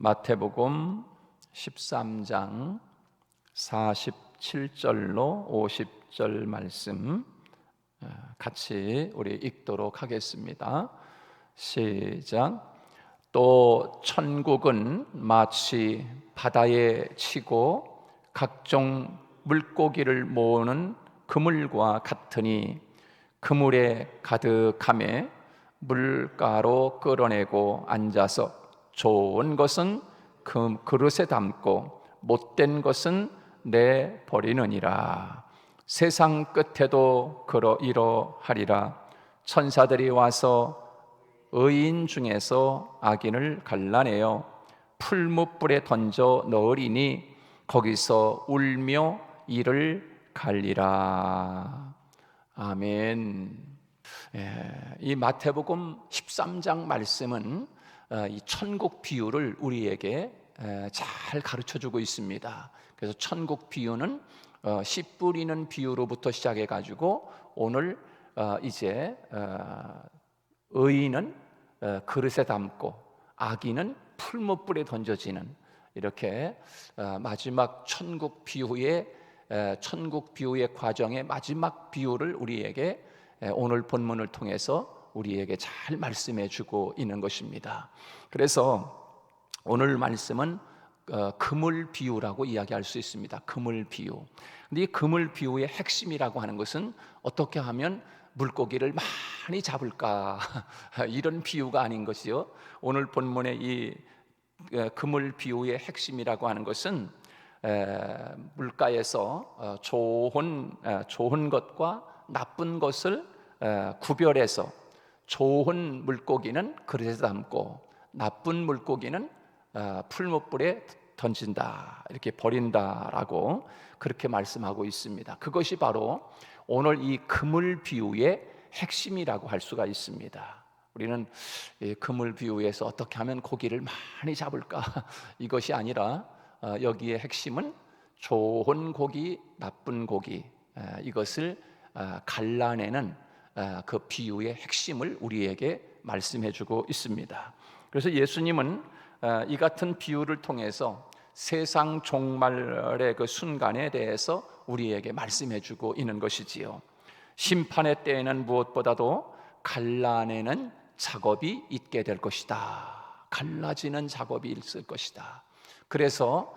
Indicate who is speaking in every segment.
Speaker 1: 마태복음 13장 47절로 50절 말씀 같이 우리 읽도록 하겠습니다. 시작. 또 천국은 마치 바다에 치고 각종 물고기를 모으는 그물과 같으니 그물에 가득하매 물가로 끌어내고 앉아서 좋은 것은 그릇에 담고 못된 것은 내버리느니라. 세상 끝에도 이러하리라. 천사들이 와서 의인 중에서 악인을 갈라내어 풀무불에 던져 넣으리니 거기서 울며 이를 갈리라. 아멘. 이 마태복음 13장 말씀은 이 천국 비유를 우리에게 잘 가르쳐주고 있습니다. 그래서 천국 비유는 씨 뿌리는 비유로부터 시작해 가지고 오늘 이제 의인은 그릇에 담고 악인은 풀무불에 던져지는, 이렇게 마지막 천국 비유의 과정의 마지막 비유를 우리에게 오늘 본문을 통해서 우리에게 잘 말씀해 주고 있는 것입니다. 그래서 오늘 말씀은 그물 비유라고 이야기할 수 있습니다. 그물 비유. 근데 이 그물 비유의 핵심이라고 하는 것은 어떻게 하면 물고기를 많이 잡을까 이런 비유가 아닌 것이요. 오늘 본문의 이 그물 비유의 핵심이라고 하는 것은 물가에서 좋은 것과 나쁜 것을 구별해서 좋은 물고기는 그릇에 담고 나쁜 물고기는 풀무불에 던진다, 이렇게 버린다라고 그렇게 말씀하고 있습니다. 그것이 바로 오늘 이 그물 비유의 핵심이라고 할 수가 있습니다. 우리는 이 그물 비유에서 어떻게 하면 고기를 많이 잡을까 이것이 아니라 여기에 핵심은 좋은 고기, 나쁜 고기, 이것을 갈라내는 그 비유의 핵심을 우리에게 말씀해 주고 있습니다. 그래서 예수님은 이 같은 비유를 통해서 세상 종말의 그 순간에 대해서 우리에게 말씀해 주고 있는 것이지요. 심판의 때에는 무엇보다도 갈라내는 작업이 있게 될 것이다. 갈라지는 작업이 있을 것이다. 그래서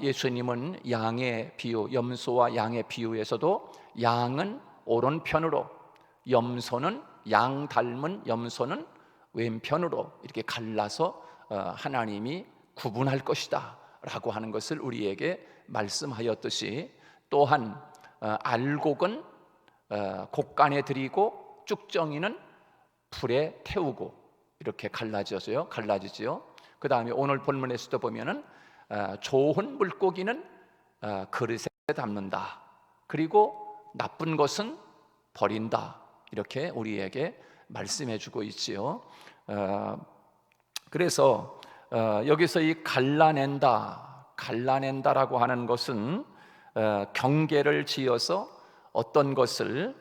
Speaker 1: 예수님은 양의 비유, 염소와 양의 비유에서도 양은 오른편으로, 염소는 양 닮은 염소는 왼편으로 이렇게 갈라서 하나님이 구분할 것이다 라고 하는 것을 우리에게 말씀하였듯이, 또한 알곡은 곡간에 들이고 쭉정이는 불에 태우고 이렇게 갈라지지요. 그 다음에 오늘 본문에서도 보면은 좋은 물고기는 그릇에 담는다, 그리고 나쁜 것은 버린다, 이렇게 우리에게 말씀해 주고 있지요. 그래서 여기서 이 갈라낸다라고 하는 것은 경계를 지어서 어떤 것을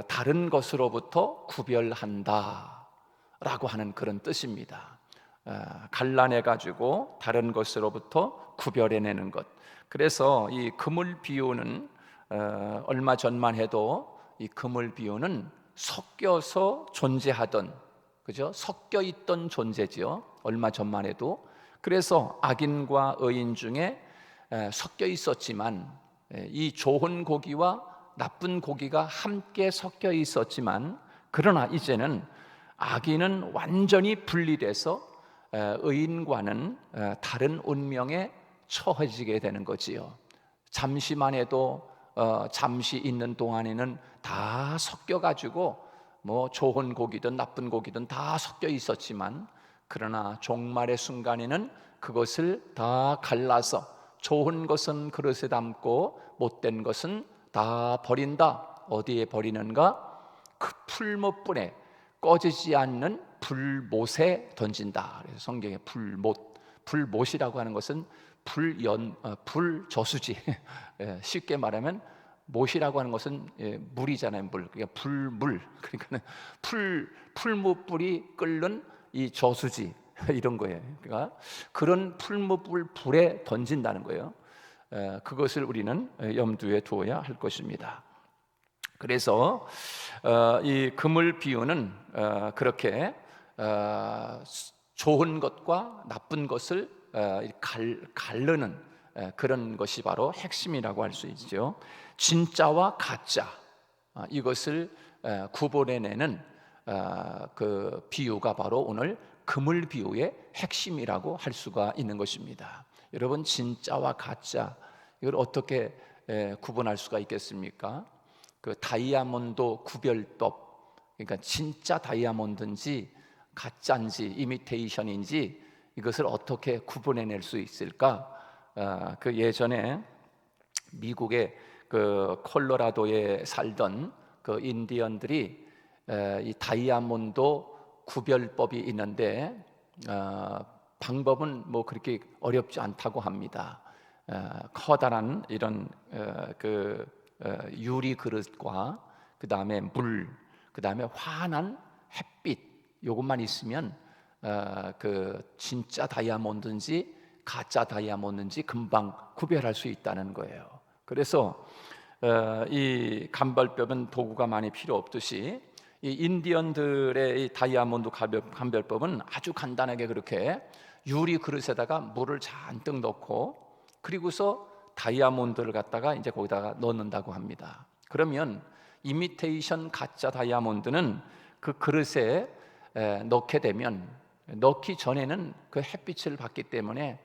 Speaker 1: 다른 것으로부터 구별한다라고 하는 그런 뜻입니다. 갈라내 가지고 다른 것으로부터 구별해내는 것. 그래서 이 그물 비유는 얼마 전만 해도 이 그물 비유는 섞여서 존재하던, 그죠? 섞여 있던 존재지요. 얼마 전만 해도. 그래서 악인과 의인 중에 섞여 있었지만, 이 좋은 고기와 나쁜 고기가 함께 섞여 있었지만, 그러나 이제는 악인은 완전히 분리돼서 의인과는 다른 운명에 처해지게 되는 거지요. 잠시만 해도 잠시 있는 동안에는 다 섞여가지고 뭐 좋은 고기든 나쁜 고기든 다 섞여 있었지만, 그러나 종말의 순간에는 그것을 다 갈라서 좋은 것은 그릇에 담고 못된 것은 다 버린다. 어디에 버리는가? 그 풀무불에, 꺼지지 않는 불못에 던진다. 그래서 성경에 불못이라고 하는 것은 불저수지. 쉽게 말하면 못이라고 하는 것은 물이잖아요. 물. 그러니까 불물. 그러니까는 풀무불이 끓는 이 저수지, 이런 거예요. 그러니까 그런 풀무불 불에 던진다는 거예요. 그것을 우리는 염두에 두어야 할 것입니다. 그래서 이 금을 비유는 그렇게 좋은 것과 나쁜 것을 가르는 그런 것이 바로 핵심이라고 할 수 있죠. 진짜와 가짜, 이것을 구분해내는 그 비유가 바로 오늘 금을 비유의 핵심이라고 할 수가 있는 것입니다. 여러분, 진짜와 가짜, 이걸 어떻게 구분할 수가 있겠습니까? 그 다이아몬드 구별법, 그러니까 진짜 다이아몬드인지 가짜인지 이미테이션인지 이것을 어떻게 구분해낼 수 있을까? 그 예전에 미국의 그 콜로라도에 살던 그 인디언들이 이 다이아몬드 구별법이 있는데 방법은 뭐 그렇게 어렵지 않다고 합니다. 커다란 이런 유리 그릇과 그 다음에 물, 그 다음에 환한 햇빛, 이것만 있으면 그 진짜 다이아몬드인지 가짜 다이아몬드인지 금방 구별할 수 있다는 거예요. 그래서 이 감별법은 도구가 많이 필요 없듯이 이 인디언들의 이 다이아몬드 감별법은 아주 간단하게 그렇게 유리 그릇에다가 물을 잔뜩 넣고 그리고서 다이아몬드를 갖다가 이제 거기다가 넣는다고 합니다. 그러면 이미테이션 가짜 다이아몬드는 그 그릇에 넣게 되면 넣기 전에는 그 햇빛을 받기 때문에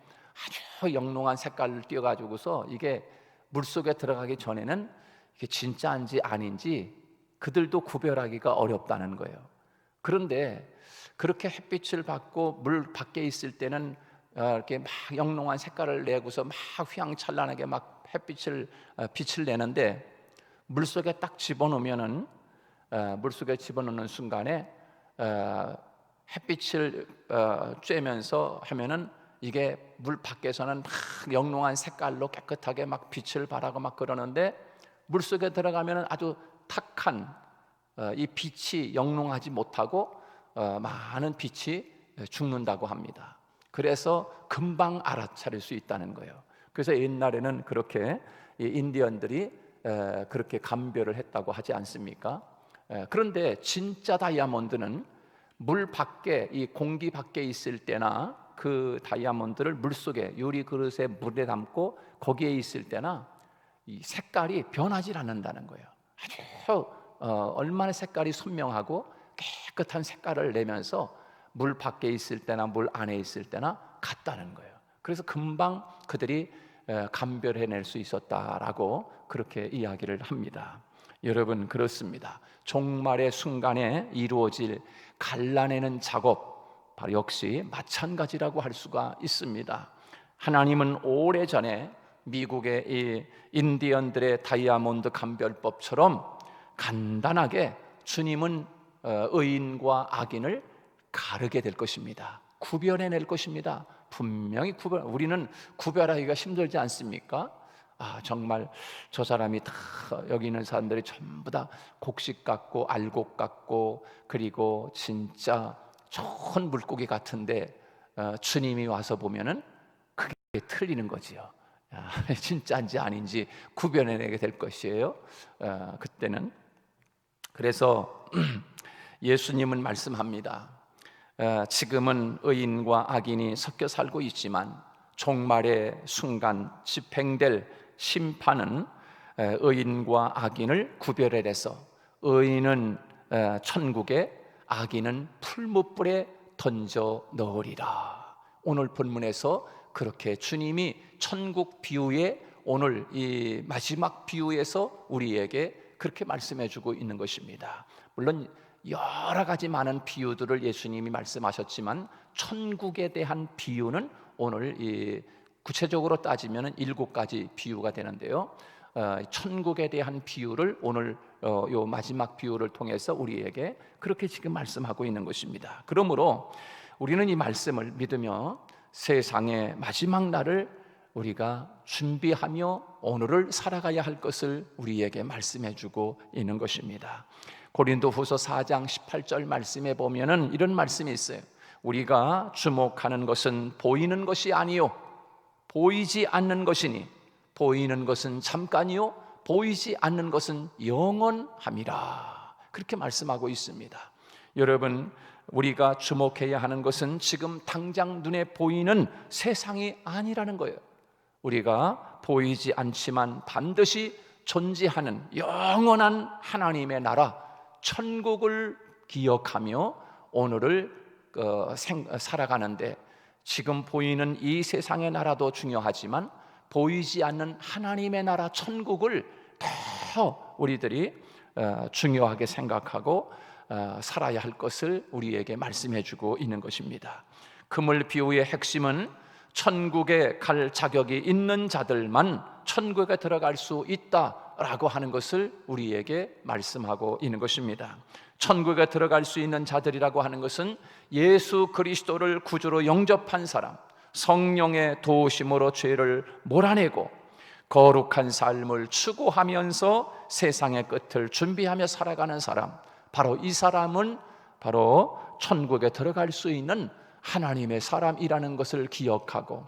Speaker 1: 아주 영롱한 색깔을 띄어가지고서 이게 물속에 들어가기 전에는 이게 진짜인지 아닌지 그들도 구별하기가 어렵다는 거예요. 그런데 그렇게 햇빛을 받고 물 밖에 있을 때는 이렇게 막 영롱한 색깔을 내고서 막 휘황찬란하게 막 빛을 내는데 물속에 딱 집어넣으면은 물속에 집어넣는 순간에 햇빛을 쬐면서 하면은 이게 물 밖에서는 막 영롱한 색깔로 깨끗하게 막 빛을 발하고 막 그러는데 물속에 들어가면은 아주 탁한 이 빛이 영롱하지 못하고 많은 빛이 죽는다고 합니다. 그래서 금방 알아차릴 수 있다는 거예요. 그래서 옛날에는 그렇게 인디언들이 그렇게 감별을 했다고 하지 않습니까? 그런데 진짜 다이아몬드는 물 밖에, 이 공기 밖에 있을 때나 그 다이아몬드를 물속에 유리 그릇에 물에 담고 거기에 있을 때나 이 색깔이 변하지 않는다는 거예요. 아주 얼마나 색깔이 선명하고 깨끗한 색깔을 내면서 물 밖에 있을 때나 물 안에 있을 때나 같다는 거예요. 그래서 금방 그들이 감별해낼 수 있었다라고 그렇게 이야기를 합니다. 여러분, 그렇습니다. 종말의 순간에 이루어질 갈라내는 작업 바로 역시 마찬가지라고 할 수가 있습니다. 하나님은 오래전에 미국의 이 인디언들의 다이아몬드 감별법처럼 간단하게 주님은 의인과 악인을 가르게 될 것입니다. 구별해낼 것입니다. 분명히 우리는 구별하기가 힘들지 않습니까? 정말 저 사람이 다 여기 있는 사람들이 전부 다 곡식 같고 알곡 같고 그리고 진짜 좋은 물고기 같은데 주님이 와서 보면은 그게 틀리는 거지요. 진짜인지 아닌지 구별해내게 될 것이에요. 그때는 그래서 예수님은 말씀합니다. 지금은 의인과 악인이 섞여 살고 있지만 종말의 순간 집행될 심판은 의인과 악인을 구별해서 의인은 천국에 악인은 풀무불에 던져 넣으리라. 오늘 본문에서 그렇게 주님이 천국 비유의 오늘 이 마지막 비유에서 우리에게 그렇게 말씀해주고 있는 것입니다. 물론 여러 가지 많은 비유들을 예수님이 말씀하셨지만 천국에 대한 비유는 오늘 이 구체적으로 따지면 7가지 비유가 되는데요. 천국에 대한 비유를 오늘 요 마지막 비유를 통해서 우리에게 그렇게 지금 말씀하고 있는 것입니다. 그러므로 우리는 이 말씀을 믿으며 세상의 마지막 날을 우리가 준비하며 오늘을 살아가야 할 것을 우리에게 말씀해주고 있는 것입니다. 고린도후서 4장 18절 말씀에 보면은 이런 말씀이 있어요. 우리가 주목하는 것은 보이는 것이 아니요 보이지 않는 것이니 보이는 것은 잠깐이요 보이지 않는 것은 영원함이라. 그렇게 말씀하고 있습니다. 여러분, 우리가 주목해야 하는 것은 지금 당장 눈에 보이는 세상이 아니라는 거예요. 우리가 보이지 않지만 반드시 존재하는 영원한 하나님의 나라 천국을 기억하며 오늘을 살아가는데, 지금 보이는 이 세상의 나라도 중요하지만 보이지 않는 하나님의 나라 천국을 더 우리들이 중요하게 생각하고 살아야 할 것을 우리에게 말씀해 주고 있는 것입니다. 그물 비유의 핵심은 천국에 갈 자격이 있는 자들만 천국에 들어갈 수 있다라고 하는 것을 우리에게 말씀하고 있는 것입니다. 천국에 들어갈 수 있는 자들이라고 하는 것은 예수 그리스도를 구주로 영접한 사람, 성령의 도우심으로 죄를 몰아내고 거룩한 삶을 추구하면서 세상의 끝을 준비하며 살아가는 사람, 바로 이 사람은 바로 천국에 들어갈 수 있는 하나님의 사람이라는 것을 기억하고,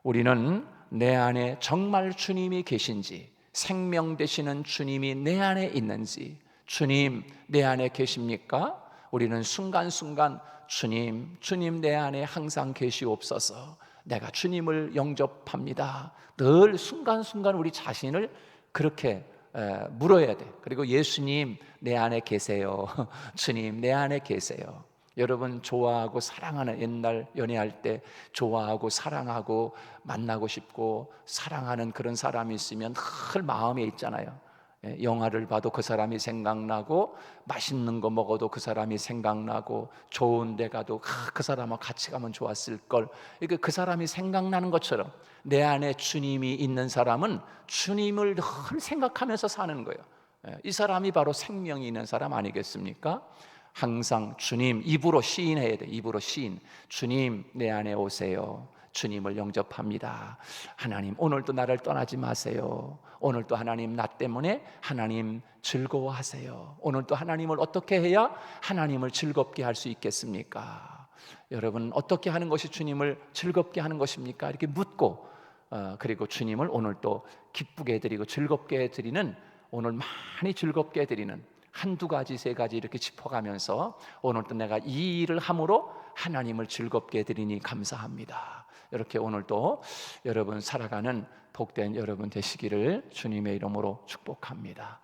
Speaker 1: 우리는 내 안에 정말 주님이 계신지, 생명 되시는 주님이 내 안에 있는지, 주님 내 안에 계십니까? 우리는 순간순간 주님 내 안에 항상 계시옵소서, 내가 주님을 영접합니다. 늘 순간순간 우리 자신을 그렇게 물어야 돼. 그리고 예수님 내 안에 계세요. 주님 내 안에 계세요. 여러분, 좋아하고 사랑하는, 옛날 연애할 때 좋아하고 사랑하고 만나고 싶고 사랑하는 그런 사람이 있으면 늘 마음에 있잖아요. 영화를 봐도 그 사람이 생각나고, 맛있는 거 먹어도 그 사람이 생각나고, 좋은 데 가도 그 사람하고 같이 가면 좋았을 걸, 그 사람이 생각나는 것처럼 내 안에 주님이 있는 사람은 주님을 늘 생각하면서 사는 거예요. 이 사람이 바로 생명이 있는 사람 아니겠습니까? 항상 주님, 입으로 시인해야 돼. 입으로 시인. 주님 내 안에 오세요. 주님을 영접합니다. 하나님 오늘도 나를 떠나지 마세요. 오늘도 하나님 나 때문에 하나님 즐거워하세요. 오늘도 하나님을 어떻게 해야 하나님을 즐겁게 할 수 있겠습니까? 여러분, 어떻게 하는 것이 주님을 즐겁게 하는 것입니까? 이렇게 묻고, 그리고 주님을 오늘도 기쁘게 해드리고 즐겁게 해드리는, 오늘 많이 즐겁게 해드리는 한두 가지 세 가지 이렇게 짚어가면서, 오늘도 내가 이 일을 함으로 하나님을 즐겁게 해드리니 감사합니다. 이렇게 오늘도 여러분 살아가는 복된 여러분 되시기를 주님의 이름으로 축복합니다.